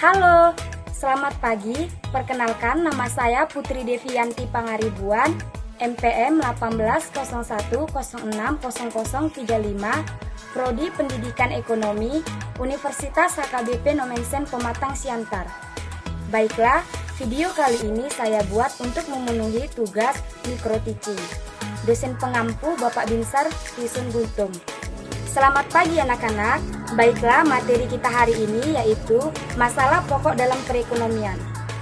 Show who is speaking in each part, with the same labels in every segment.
Speaker 1: Halo, selamat pagi. Perkenalkan, nama saya Putri Devianti Pangaribuan, NPM 1801060035, Prodi Pendidikan Ekonomi, Universitas HKBP Nomensen Pematang Siantar. Baiklah, video kali ini saya buat untuk memenuhi tugas micro teaching. Dosen pengampu Bapak Binsar Tisun Gultum. Selamat pagi anak-anak. Baiklah, materi kita hari ini yaitu masalah pokok dalam perekonomian.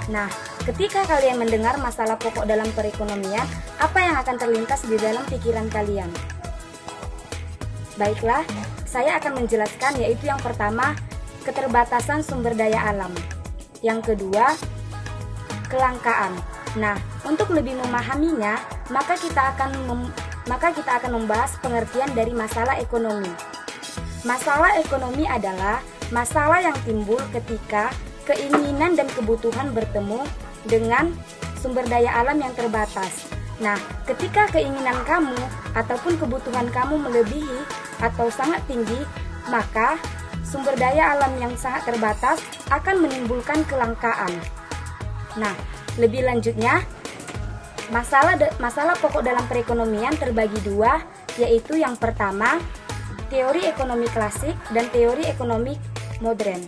Speaker 1: Nah, ketika kalian mendengar masalah pokok dalam perekonomian, apa yang akan terlintas di dalam pikiran kalian? Baiklah, saya akan menjelaskan yaitu yang pertama, keterbatasan sumber daya alam. Yang kedua, kelangkaan. Nah, untuk lebih memahaminya, maka kita akan membahas pengertian dari masalah ekonomi. Masalah ekonomi adalah masalah yang timbul ketika keinginan dan kebutuhan bertemu dengan sumber daya alam yang terbatas. Nah, ketika keinginan kamu ataupun kebutuhan kamu melebihi atau sangat tinggi, maka sumber daya alam yang sangat terbatas akan menimbulkan kelangkaan. Nah, lebih lanjutnya, masalah pokok dalam perekonomian terbagi dua, yaitu yang pertama, teori ekonomi klasik dan teori ekonomi modern.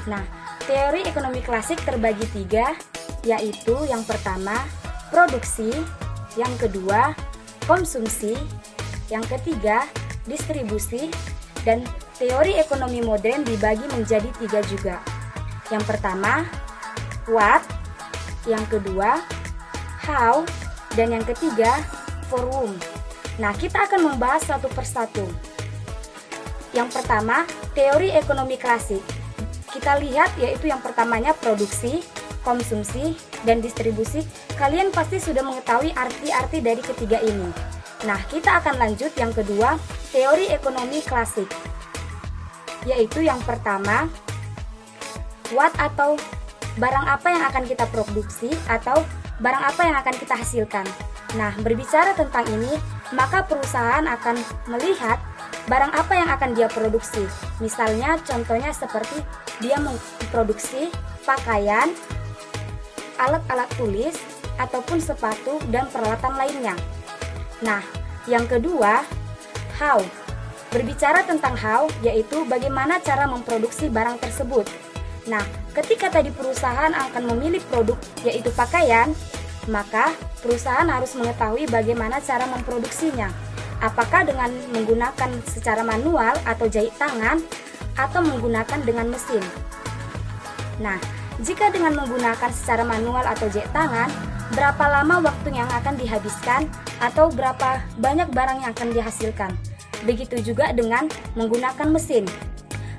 Speaker 1: Nah, teori ekonomi klasik terbagi tiga, yaitu yang pertama, produksi, yang kedua, konsumsi, yang ketiga, distribusi, dan teori ekonomi modern dibagi menjadi tiga juga. Yang pertama, what, yang kedua, how, dan yang ketiga, for whom. Nah, kita akan membahas satu persatu. Yang pertama, teori ekonomi klasik. Kita lihat yaitu yang pertamanya produksi, konsumsi, dan distribusi. Kalian pasti sudah mengetahui arti-arti dari ketiga ini. Nah, kita akan lanjut yang kedua, teori ekonomi klasik. Yaitu yang pertama, what atau barang apa yang akan kita produksi atau barang apa yang akan kita hasilkan. Nah, berbicara tentang ini, maka perusahaan akan melihat barang apa yang akan dia produksi. Misalnya, contohnya seperti dia memproduksi pakaian, alat-alat tulis, ataupun sepatu dan peralatan lainnya. Nah, yang kedua, how. Berbicara tentang how, yaitu bagaimana cara memproduksi barang tersebut. Nah, ketika tadi perusahaan akan memilih produk yaitu pakaian, maka perusahaan harus mengetahui bagaimana cara memproduksinya. Apakah dengan menggunakan secara manual atau jahit tangan atau menggunakan dengan mesin. Nah, jika dengan menggunakan secara manual atau jahit tangan, berapa lama waktu yang akan dihabiskan atau berapa banyak barang yang akan dihasilkan. Begitu juga dengan menggunakan mesin.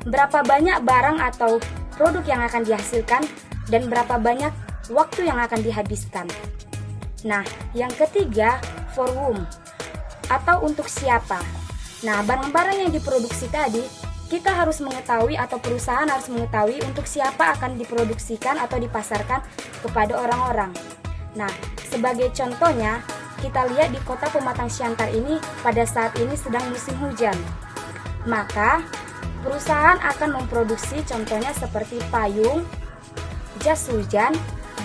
Speaker 1: Berapa banyak barang atau produk yang akan dihasilkan dan berapa banyak waktu yang akan dihabiskan. Nah, yang ketiga, for whom atau untuk siapa. Nah, barang-barang yang diproduksi tadi, kita harus mengetahui atau perusahaan harus mengetahui untuk siapa akan diproduksikan atau dipasarkan kepada orang-orang. Nah, sebagai contohnya, kita lihat di kota Pematang Siantar ini pada saat ini sedang musim hujan. Maka, perusahaan akan memproduksi contohnya seperti payung, jas hujan,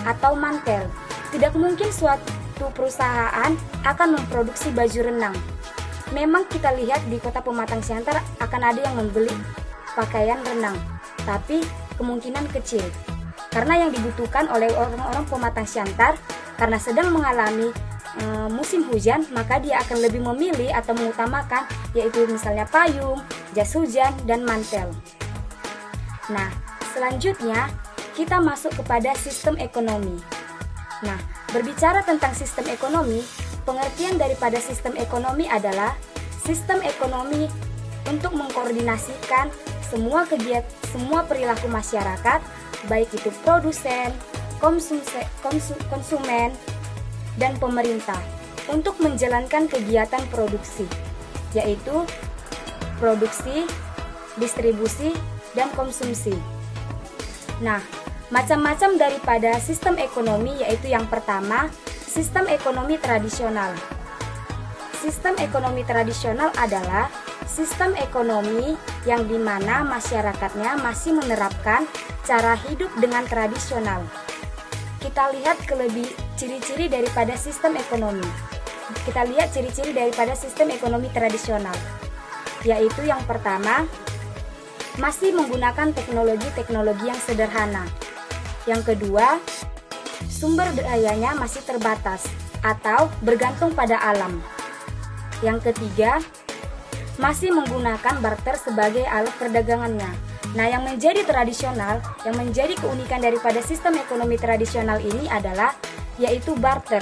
Speaker 1: atau mantel. Tidak mungkin suatu perusahaan akan memproduksi baju renang. Memang kita lihat di kota Pematang Siantar akan ada yang membeli pakaian renang, tapi kemungkinan kecil. Karena yang dibutuhkan oleh orang-orang Pematang Siantar karena sedang mengalami musim hujan, maka dia akan lebih memilih atau mengutamakan yaitu misalnya payung, jas hujan, dan mantel. Nah, selanjutnya kita masuk kepada sistem ekonomi. Nah, berbicara tentang sistem ekonomi, pengertian daripada sistem ekonomi adalah sistem ekonomi untuk mengkoordinasikan semua perilaku masyarakat, baik itu produsen, konsumen, dan pemerintah untuk menjalankan kegiatan produksi, yaitu produksi, distribusi, dan konsumsi. Nah, macam-macam daripada sistem ekonomi yaitu yang pertama, sistem ekonomi tradisional. Sistem ekonomi tradisional adalah sistem ekonomi yang dimana masyarakatnya masih menerapkan cara hidup dengan tradisional. Kita lihat ciri-ciri daripada sistem ekonomi. Kita lihat ciri-ciri daripada sistem ekonomi tradisional, yaitu yang pertama, masih menggunakan teknologi-teknologi yang sederhana. Yang kedua, sumber dayanya masih terbatas atau bergantung pada alam. Yang ketiga, masih menggunakan barter sebagai alat perdagangannya. Nah, yang menjadi tradisional, yang menjadi keunikan daripada sistem ekonomi tradisional ini adalah yaitu barter.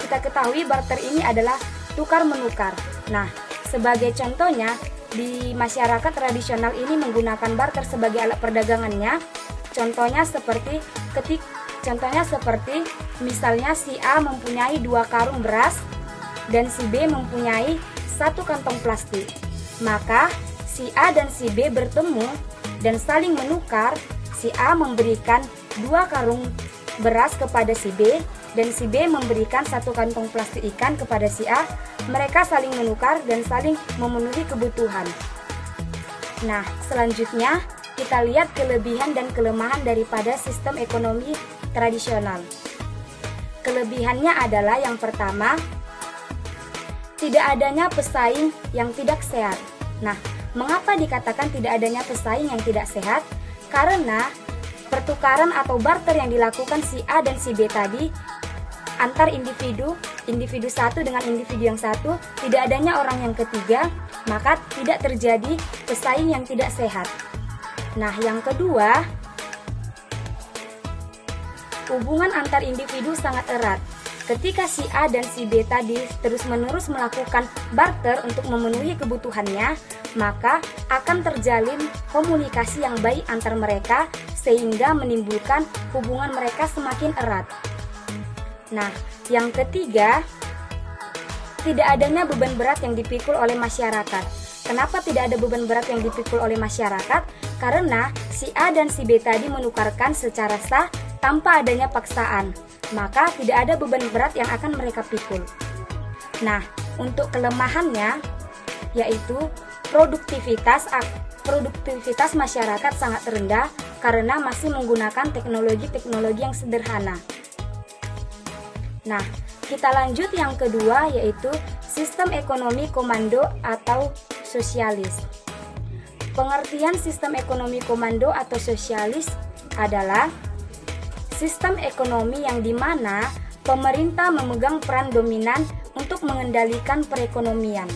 Speaker 1: Kita ketahui barter ini adalah tukar-menukar. Nah, sebagai contohnya, di masyarakat tradisional ini menggunakan barter sebagai alat perdagangannya. Contohnya seperti misalnya si A mempunyai 2 karung beras dan si B mempunyai 1 kantong plastik. Maka si A dan si B bertemu dan saling menukar. Si A memberikan 2 karung beras kepada si B dan si B memberikan 1 kantong plastik ikan kepada si A. Mereka saling menukar dan saling memenuhi kebutuhan. Nah, selanjutnya kita lihat kelebihan dan kelemahan daripada sistem ekonomi tradisional. Kelebihannya adalah yang pertama, tidak adanya pesaing yang tidak sehat. Nah, mengapa dikatakan tidak adanya pesaing yang tidak sehat? Karena pertukaran atau barter yang dilakukan si A dan si B tadi antar individu satu dengan individu yang satu, tidak adanya orang yang ketiga, maka tidak terjadi pesaing yang tidak sehat. Nah, yang kedua, hubungan antar individu sangat erat. Ketika si A dan si B tadi terus-menerus melakukan barter untuk memenuhi kebutuhannya, maka akan terjalin komunikasi yang baik antar mereka sehingga menimbulkan hubungan mereka semakin erat. Nah, yang ketiga, tidak adanya beban berat yang dipikul oleh masyarakat. Kenapa tidak ada beban berat yang dipikul oleh masyarakat? Karena si A dan si B tadi menukarkan secara sah tanpa adanya paksaan. Maka tidak ada beban berat yang akan mereka pikul. Nah, untuk kelemahannya yaitu produktivitas masyarakat sangat rendah karena masih menggunakan teknologi-teknologi yang sederhana. Nah, kita lanjut yang kedua yaitu sistem ekonomi komando atau sosialis. Pengertian sistem ekonomi komando atau sosialis adalah sistem ekonomi yang dimana pemerintah memegang peran dominan untuk mengendalikan perekonomian.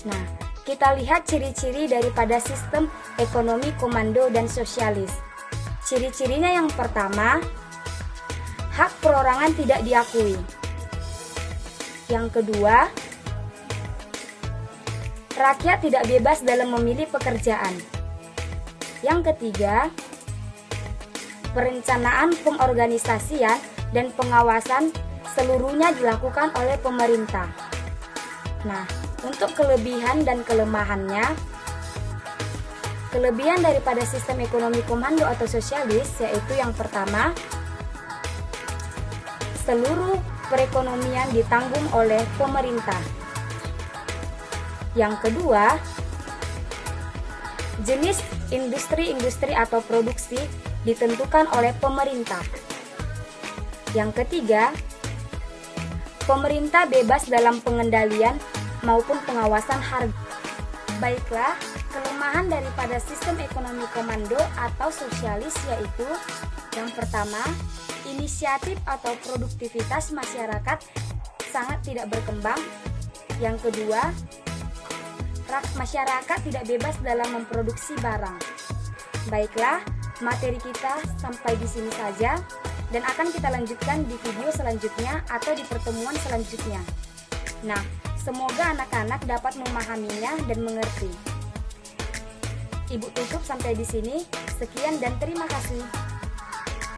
Speaker 1: Nah, kita lihat ciri-ciri daripada sistem ekonomi komando dan sosialis. Ciri-cirinya yang pertama, hak perorangan tidak diakui. Yang kedua, rakyat tidak bebas dalam memilih pekerjaan. Yang ketiga, perencanaan, pengorganisasian, dan pengawasan seluruhnya dilakukan oleh pemerintah. Nah, untuk kelebihan dan kelemahannya, kelebihan daripada sistem ekonomi komando atau sosialis yaitu yang pertama, seluruh perekonomian ditanggung oleh pemerintah. Yang kedua, jenis industri atau produksi ditentukan oleh pemerintah. Yang ketiga, pemerintah bebas dalam pengendalian maupun pengawasan harga. Baiklah, kelemahan daripada sistem ekonomi komando atau sosialis yaitu yang pertama, inisiatif atau produktivitas masyarakat sangat tidak berkembang. Yang kedua, masyarakat tidak bebas dalam memproduksi barang. Baiklah, materi kita sampai di sini saja dan akan kita lanjutkan di video selanjutnya atau di pertemuan selanjutnya. Nah, semoga anak-anak dapat memahaminya dan mengerti. Ibu tutup sampai di sini. Sekian dan terima kasih.